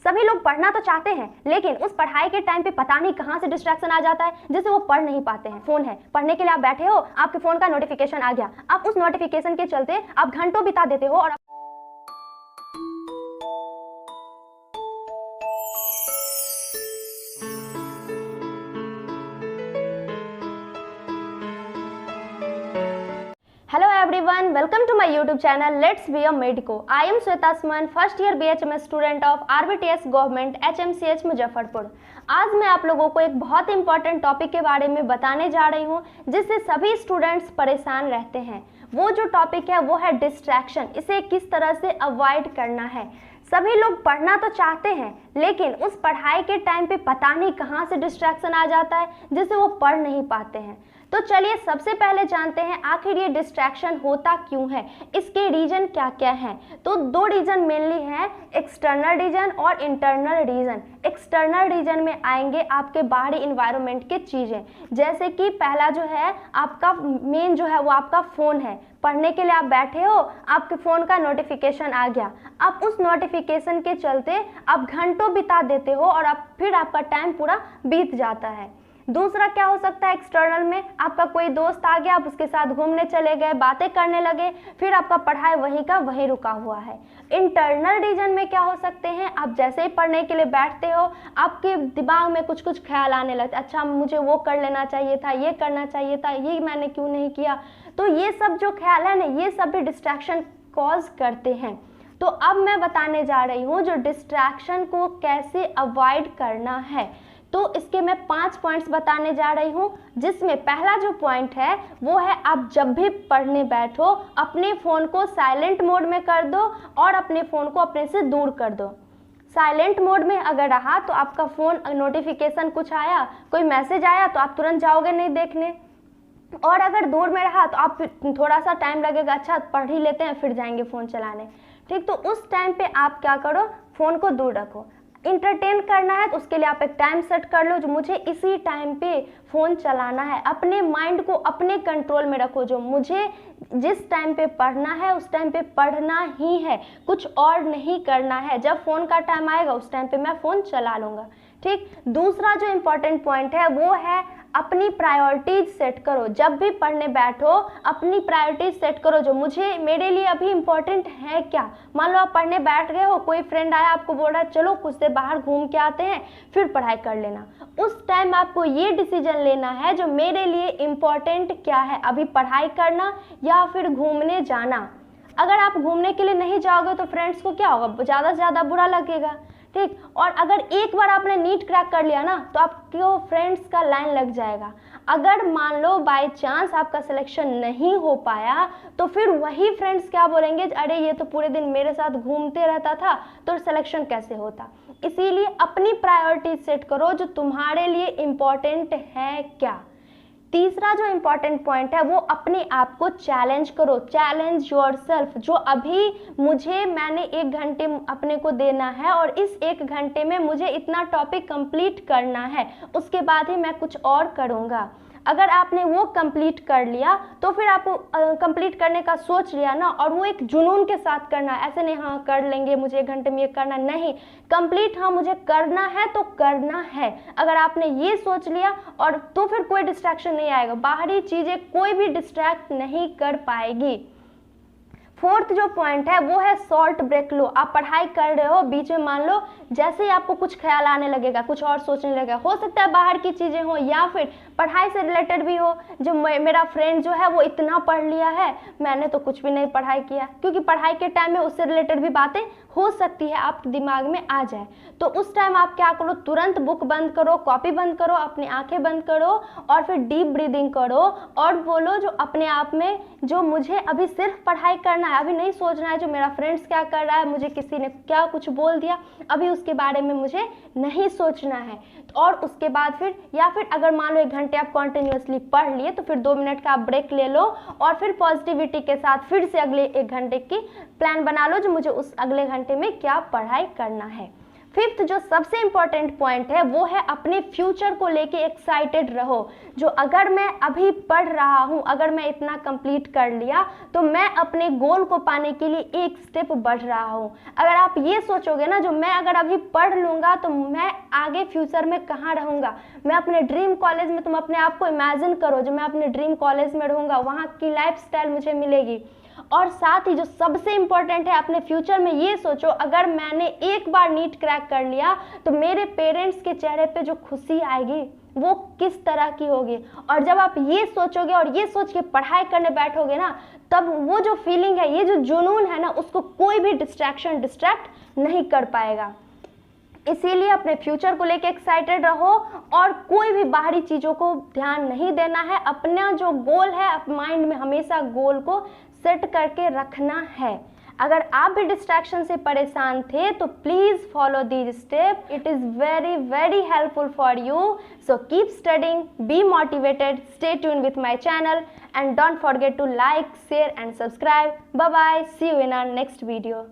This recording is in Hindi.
सभी लोग पढ़ना तो चाहते हैं, लेकिन उस पढ़ाई के टाइम पे पता नहीं कहाँ से डिस्ट्रैक्शन आ जाता है जिससे वो पढ़ नहीं पाते हैं। फोन है, पढ़ने के लिए आप बैठे हो, आपके फोन का नोटिफिकेशन आ गया, आप उस नोटिफिकेशन के चलते आप घंटों बिता देते हो और Hello everyone, welcome to my YouTube channel Let's Be a Medico. I am Sweta Suman, first year BHMS student of RBTS Government HMCH Muzaffarpur. आज मैं आप लोगों को एक बहुत इंपॉर्टेंट टॉपिक के बारे में बताने जा रही हूँ जिससे सभी स्टूडेंट्स परेशान रहते हैं। वो जो टॉपिक है वो है डिस्ट्रैक्शन। इसे किस तरह से अवॉइड करना है। सभी लोग पढ़ना तो चाहते हैं, लेकिन उस पढ़ाई के टाइम पे पता नहीं कहाँ से डिस्ट्रैक्शन आ जाता है जिससे वो पढ़ नहीं पाते हैं। तो चलिए सबसे पहले जानते हैं आखिर ये डिस्ट्रैक्शन होता क्यों है, इसके रीजन क्या क्या हैं। तो दो रीजन मेनली हैं, एक्सटर्नल रीजन और इंटरनल रीजन। एक्सटर्नल रीजन में आएंगे आपके बाहरी इन्वायरमेंट के चीज़ें, जैसे कि पहला जो है आपका मेन जो है वो आपका फ़ोन है। पढ़ने के लिए आप बैठे हो, आपके फ़ोन का नोटिफिकेशन आ गया, आप उस नोटिफिकेशन के चलते आप घंटों बिता देते हो और फिर आपका टाइम पूरा बीत जाता है। दूसरा क्या हो सकता है एक्सटर्नल में, आपका कोई दोस्त आ गया, आप उसके साथ घूमने चले गए, बातें करने लगे, फिर आपका पढ़ाई वहीं का वहीं रुका हुआ है। इंटरनल रीजन में क्या हो सकते हैं, आप जैसे ही पढ़ने के लिए बैठते हो आपके दिमाग में कुछ कुछ ख्याल आने लगते, अच्छा मुझे वो कर लेना चाहिए था, ये करना चाहिए था, ये मैंने क्यों नहीं किया। तो ये सब जो ख्याल है ना, ये सब भी डिस्ट्रैक्शन कॉज करते हैं। तो अब मैं बताने जा रही हूँ जो डिस्ट्रैक्शन को कैसे अवॉइड करना है। तो इसके मैं 5 पॉइंट्स बताने जा रही हूँ, जिसमें पहला जो पॉइंट है वो है आप जब भी पढ़ने बैठो अपने फ़ोन को साइलेंट मोड में कर दो और अपने फ़ोन को अपने से दूर कर दो। साइलेंट मोड में अगर रहा तो आपका फ़ोन नोटिफिकेशन कुछ आया, कोई मैसेज आया तो आप तुरंत जाओगे नहीं देखने, और अगर दूर में रहा तो आप थोड़ा सा टाइम लगेगा, अच्छा पढ़ ही लेते हैं फिर जाएंगे फ़ोन चलाने। ठीक, तो उस टाइम पे आप क्या करो, फ़ोन को दूर रखो। इंटरटेन करना है तो उसके लिए आप एक टाइम सेट कर लो, जो मुझे इसी टाइम पे फ़ोन चलाना है। अपने माइंड को अपने कंट्रोल में रखो, जो मुझे जिस टाइम पे पढ़ना है उस टाइम पे पढ़ना ही है, कुछ और नहीं करना है। जब फ़ोन का टाइम आएगा उस टाइम पे मैं फ़ोन चला लूँगा। ठीक, दूसरा जो इम्पोर्टेंट पॉइंट है वो है अपनी प्रायोरिटीज सेट करो। जब भी पढ़ने बैठो अपनी प्रायोरिटीज सेट करो, जो मेरे लिए अभी इम्पोर्टेंट है क्या। मान लो आप पढ़ने बैठ गए हो, कोई फ्रेंड आया आपको बोल रहा है चलो कुछ देर बाहर घूम के आते हैं फिर पढ़ाई कर लेना। उस टाइम आपको ये डिसीजन लेना है जो मेरे लिए इम्पोर्टेंट क्या है, अभी पढ़ाई करना या फिर घूमने जाना। अगर आप घूमने के लिए नहीं जाओगे तो फ्रेंड्स को क्या होगा, ज़्यादा से ज़्यादा बुरा लगेगा। ठीक, और अगर एक बार आपने नीट क्रैक कर लिया ना तो आपको फ्रेंड्स का लाइन लग जाएगा। अगर मान लो बाय चांस आपका सिलेक्शन नहीं हो पाया तो फिर वही फ्रेंड्स क्या बोलेंगे, अरे ये तो पूरे दिन मेरे साथ घूमते रहता था तो सिलेक्शन कैसे होता। इसीलिए अपनी प्रायोरिटी सेट करो, जो तुम्हारे लिए इम्पोर्टेंट है क्या। तीसरा जो इम्पॉर्टेंट पॉइंट है वो अपने आप को चैलेंज करो, चैलेंज योरसेल्फ। जो अभी मैंने 1 घंटे अपने को देना है और इस 1 घंटे में मुझे इतना टॉपिक कंप्लीट करना है, उसके बाद ही मैं कुछ और करूँगा। अगर आपने वो कंप्लीट कर लिया तो फिर आप कंप्लीट करने का सोच लिया ना, और वो एक जुनून के साथ करना है, ऐसे नहीं हाँ कर लेंगे मुझे 1 घंटे में ये करना, नहीं, कंप्लीट हाँ मुझे करना है तो करना है। अगर आपने ये सोच लिया और तो फिर कोई डिस्ट्रैक्शन नहीं आएगा, बाहरी चीज़ें कोई भी डिस्ट्रैक्ट नहीं कर पाएगी। फोर्थ जो पॉइंट है वो है शॉर्ट ब्रेक लो। आप पढ़ाई कर रहे हो, बीच में मान लो जैसे ही आपको कुछ ख्याल आने लगेगा, कुछ और सोचने लगेगा, हो सकता है बाहर की चीज़ें हो या फिर पढ़ाई से रिलेटेड भी हो, जो मेरा फ्रेंड जो है वो इतना पढ़ लिया है, मैंने तो कुछ भी नहीं पढ़ाई किया, क्योंकि पढ़ाई के टाइम में उससे रिलेटेड भी बातें हो सकती है आपके दिमाग में आ जाए। तो उस टाइम आप क्या करो, तुरंत बुक बंद करो, कॉपी बंद करो, अपनी आंखें बंद करो और फिर डीप ब्रीदिंग करो और बोलो जो अपने आप में, जो मुझे अभी सिर्फ पढ़ाई करना है, अभी नहीं सोचना है जो मेरा फ्रेंड्स क्या कर रहा है, मुझे किसी ने क्या कुछ बोल दिया, अभी उसके बारे में मुझे नहीं सोचना है। और उसके बाद फिर, या फिर अगर मान लो 1 घंटे आप कॉन्टिन्यूसली पढ़ लिए तो फिर 2 मिनट का आप ब्रेक ले लो और फिर पॉजिटिविटी के साथ फिर से अगले 1 घंटे की प्लान बना लो, जो मुझे उस अगले घंटे में क्या पढ़ाई करना है। फिफ्थ जो सबसे इंपॉर्टेंट पॉइंट है वो है अपने फ्यूचर को लेके एक्साइटेड रहो। जो अगर मैं अभी पढ़ रहा हूँ, अगर मैं इतना कंप्लीट कर लिया तो मैं अपने गोल को पाने के लिए एक स्टेप बढ़ रहा हूँ। अगर आप ये सोचोगे ना, जो मैं अगर अभी पढ़ लूँगा तो मैं आगे फ्यूचर में कहाँ रहूँगा, मैं अपने ड्रीम कॉलेज में, तुम अपने आप को इमेजिन करो जो मैं अपने ड्रीम कॉलेज में रहूँगा, वहाँ की लाइफस्टाइल मुझे मिलेगी। और साथ ही जो सबसे इंपॉर्टेंट है, अपने फ्यूचर में ये सोचो अगर मैंने एक बार नीट क्रैक कर लिया तो मेरे पेरेंट्स के चेहरे पे जो खुशी आएगी वो किस तरह की होगी। और जब आप ये सोचोगे और ये सोच के पढ़ाई करने बैठोगे ना, तब वो जो फीलिंग है, ये जो जुनून है ना, उसको कोई भी डिस्ट्रैक्ट नहीं कर पाएगा। इसीलिए अपने फ्यूचर को लेके एक्साइटेड रहो और कोई भी बाहरी चीज़ों को ध्यान नहीं देना है। अपना जो गोल है माइंड में हमेशा गोल को सेट करके रखना है। अगर आप भी डिस्ट्रैक्शन से परेशान थे तो please follow these step, it is very very helpful for you. So keep studying, be motivated, stay tune with my channel and don't forget to like, share and subscribe. Bye bye, see you in our next video.